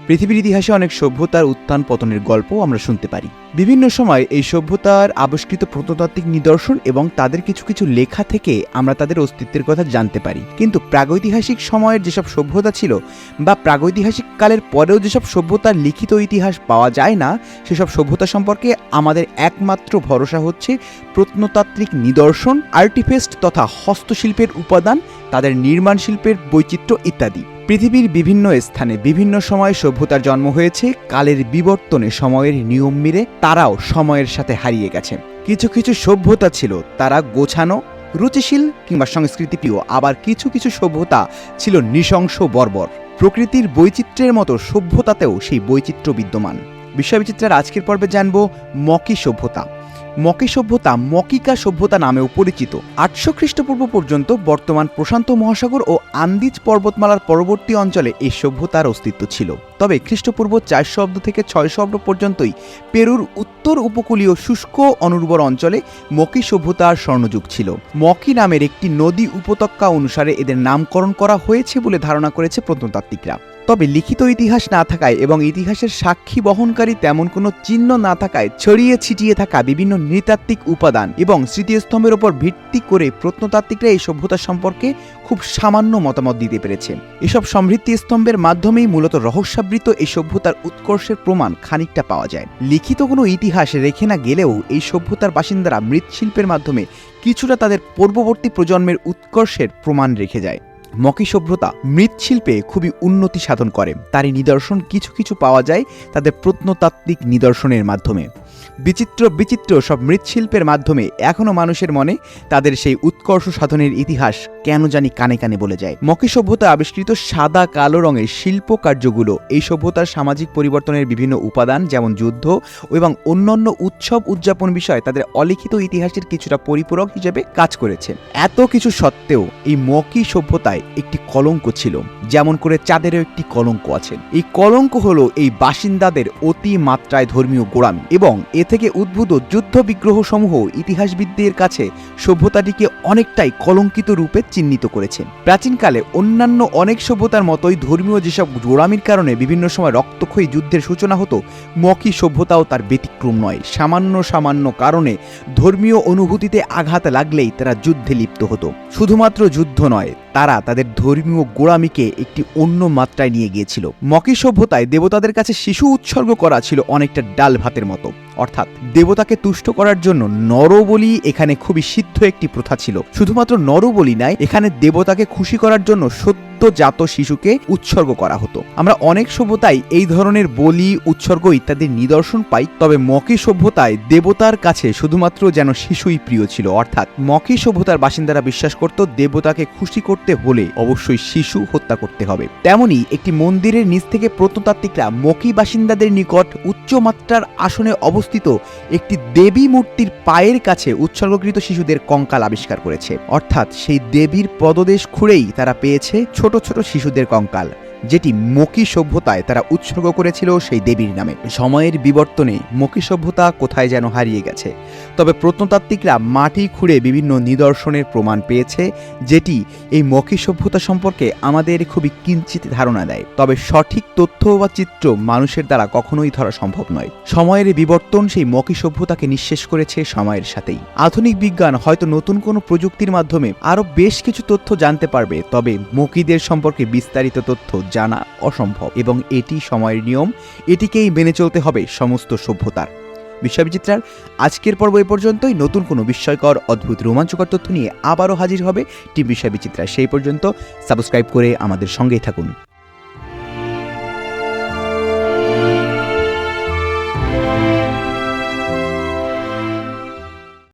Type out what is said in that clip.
পৃথিবীর ইতিহাসে অনেক সভ্যতার উত্থান পতনের গল্প আমরা শুনতে পারি। বিভিন্ন সময় এই সভ্যতার আবিষ্কৃত প্রত্নতাত্ত্বিক নিদর্শন এবং তাদের কিছু কিছু লেখা থেকে আমরা তাদের অস্তিত্বের কথা জানতে পারি। কিন্তু প্রাগৈতিহাসিক সময়ের যেসব সভ্যতা ছিল বা প্রাগৈতিহাসিক কালের পরেও যেসব সভ্যতার লিখিত ইতিহাস পাওয়া যায় না, সেসব সভ্যতা সম্পর্কে আমাদের একমাত্র ভরসা হচ্ছে প্রত্নতাত্ত্বিক নিদর্শন, আর্টিফেক্ট তথা হস্তশিল্পের উপাদান, তাদের নির্মাণ শিল্পের বৈচিত্র্য ইত্যাদি। পৃথিবীর বিভিন্ন স্থানে বিভিন্ন সময়ে সভ্যতার জন্ম হয়েছে। কালের বিবর্তনে সময়ের নিয়ম মেরে তারাও সময়ের সাথে হারিয়ে গেছে। কিছু কিছু সভ্যতা ছিল তারা গোছানো, রুচিশীল কিংবা সংস্কৃতিপ্রিয়, আবার কিছু কিছু সভ্যতা ছিল নৃশংস, বর্বর। প্রকৃতির বৈচিত্র্যের মতো সভ্যতাতেও সেই বৈচিত্র্য বিদ্যমান। বিশ্ববিচিত্রার আজকের পর্বে জানব মকি সভ্যতা। মকি সভ্যতা মকিকা সভ্যতা নামেও পরিচিত। 800 খ্রিস্টপূর্ব পর্যন্ত বর্তমান প্রশান্ত মহাসাগর ও আন্দিজ পর্বতমালার পরবর্তী অঞ্চলে এই সভ্যতার অস্তিত্ব ছিল। তবে খ্রিস্টপূর্ব 400 অব্দ থেকে 600 অব্দ পর্যন্তই পেরুর উত্তর উপকূলীয় শুষ্ক অনুর্বর অঞ্চলে মকি সভ্যতার স্বর্ণযুগ ছিল। মকি নামের একটি নদী উপত্যকা অনুসারে এদের নামকরণ করা হয়েছে বলে ধারণা করেছে প্রত্নতাত্ত্বিকরা। তবে লিখিত ইতিহাস না থাকায় এবং ইতিহাসের সাক্ষী বহনকারী তেমন কোনো চিহ্ন না থাকায় ছড়িয়ে ছিটিয়ে থাকা বিভিন্ন নৃতাত্ত্বিক উপাদান এবং স্মৃতিস্তম্ভের উপর ভিত্তি করে প্রত্নতাত্ত্বিকরা এই সভ্যতা সম্পর্কে খুব সামান্য মতামত দিতে পেরেছে। এসব সমৃদ্ধি স্তম্ভের মাধ্যমেই মূলত রহস্যাবৃত এই সভ্যতার উৎকর্ষের প্রমাণ খানিকটা পাওয়া যায়। লিখিত কোনো ইতিহাস রেখে না গেলেও এই সভ্যতার বাসিন্দারা মৃৎশিল্পের মাধ্যমে কিছুটা তাদের পূর্ববর্তী প্রজন্মের উৎকর্ষের প্রমাণ রেখে যায়। মকি সভ্যতা মৃৎশিল্পে খুবই উন্নতি সাধন করে। তারই নিদর্শন কিছু কিছু পাওয়া যায় তাদের প্রত্নতাত্ত্বিক নিদর্শনের মাধ্যমে। বিচিত্র বিচিত্র সব মৃৎশিল্পের মাধ্যমে এখনও মানুষের মনে তাদের সেই উৎকর্ষ সাধনের ইতিহাস কেন জানি কানে কানে বলে যায়। মকি সভ্যতা আবিষ্কৃত সাদা কালো রঙের শিল্প কার্যগুলো এই সভ্যতার সামাজিক পরিবর্তনের বিভিন্ন উপাদান, যেমন যুদ্ধ এবং অন্যান্য উৎসব উদযাপন বিষয়ে তাদের অলিখিত ইতিহাসের কিছুটা পরিপূরক হিসেবে কাজ করেছে। এত কিছু সত্ত্বেও এই মকি সভ্যতায় একটি কলঙ্ক ছিল, যেমন করে চাঁদেরও একটি কলঙ্ক আছে। এই কলঙ্ক হলো এই বাসিন্দাদের অতি মাত্রায় ধর্মীয় গোঁড়ামি এবং এ থেকে উদ্ভূত যুদ্ধ বিগ্রহ সমূহ ইতিহাসবিদদের কাছে সভ্যতাটিকে অনেকটাই কলঙ্কিত রূপে চিহ্নিত করেছে। প্রাচীনকালে অন্যান্য অনেক সভ্যতার মতোই ধর্মীয় যেসব গোঁড়ামির কারণে বিভিন্ন সময় রক্তক্ষয়ী যুদ্ধের সূচনা হতো, মকি সভ্যতাও তার ব্যতিক্রম নয়। সামান্য সামান্য কারণে ধর্মীয় অনুভূতিতে আঘাত লাগলেই তারা যুদ্ধে লিপ্ত হতো। শুধুমাত্র যুদ্ধ নয়, তারা তাদের ধর্মীয় গোঁড়ামিকে একটি অন্য মাত্রায় নিয়ে গিয়েছিল। মকি সভ্যতায় দেবতাদের কাছে শিশু উৎসর্গ করা ছিল অনেকটা ডাল ভাতের মতো, অর্থাৎ দেবতাকে তুষ্ট করার জন্য নরবলি এখানে খুবই সিদ্ধ একটি প্রথা ছিল। শুধুমাত্র নরবলি নয়, এখানে দেবতাকে খুশি করার জন্য সদ্যজাত শিশুকে উৎসর্গ করা হতো। আমরা অনেক সভ্যতায় এই ধরনের বলি, উৎসর্গ ইত্যাদির নিদর্শন পাই। তবে মকি সভ্যতায় দেবতার কাছে শুধুমাত্র যেন শিশুই প্রিয় ছিল, অর্থাৎ মকি সভ্যতার বাসিন্দারা বিশ্বাস করত দেবতাকে খুশি করতে হলে অবশ্যই শিশু হত্যা করতে হবে। তেমনি একটি মন্দিরের নিচ থেকে প্রত্নতাত্ত্বিকরা মকি বাসিন্দাদের নিকট উচ্চমাত্রার আসনে অবস্থিত একটি দেবী মূর্তির পায়ের কাছে উৎসর্গকৃত শিশুদের কঙ্কাল আবিষ্কার করেছে। অর্থাৎ সেই দেবীর পদদেশ খুঁড়েই তারা পেয়েছে ছোট ছোট শিশুদের কঙ্কাল, যেটি মকি সভ্যতায় তারা উৎসর্গ করেছিল সেই দেবীর নামে। সময়ের বিবর্তনে মকি সভ্যতা কোথায় যেন হারিয়ে গেছে। তবে প্রত্নতাত্ত্বিকরা মাটি খুঁড়ে বিভিন্ন নিদর্শনের প্রমাণ পেয়েছে, যেটি এই মকি সভ্যতা সম্পর্কে আমাদের খুবই কিঞ্চিত ধারণা দেয়। তবে সঠিক তথ্য বা চিত্র মানুষের দ্বারা কখনোই ধরা সম্ভব নয়। সময়ের বিবর্তন সেই মকি সভ্যতাকে নিঃশেষ করেছে সময়ের সাথেই। আধুনিক বিজ্ঞান হয়তো নতুন কোনো প্রযুক্তির মাধ্যমে আরও বেশ কিছু তথ্য জানতে পারবে, তবে মকিদের সম্পর্কে বিস্তারিত তথ্য জানা অসম্ভব এবং এটি সময়ের নিয়ম। এটিকেই মেনে চলতে হবে সমস্ত সভ্যতার। বিশ্ববিচিত্রার আজকের পর্ব এ পর্যন্তই। নতুন কোনো বিস্ময়কর, অদ্ভুত, রোমাঞ্চকর তথ্য নিয়ে আবারও হাজির হবে টিম বিশ্ববিচিত্রা। সেই পর্যন্ত সাবস্ক্রাইব করে আমাদের সঙ্গেই থাকুন।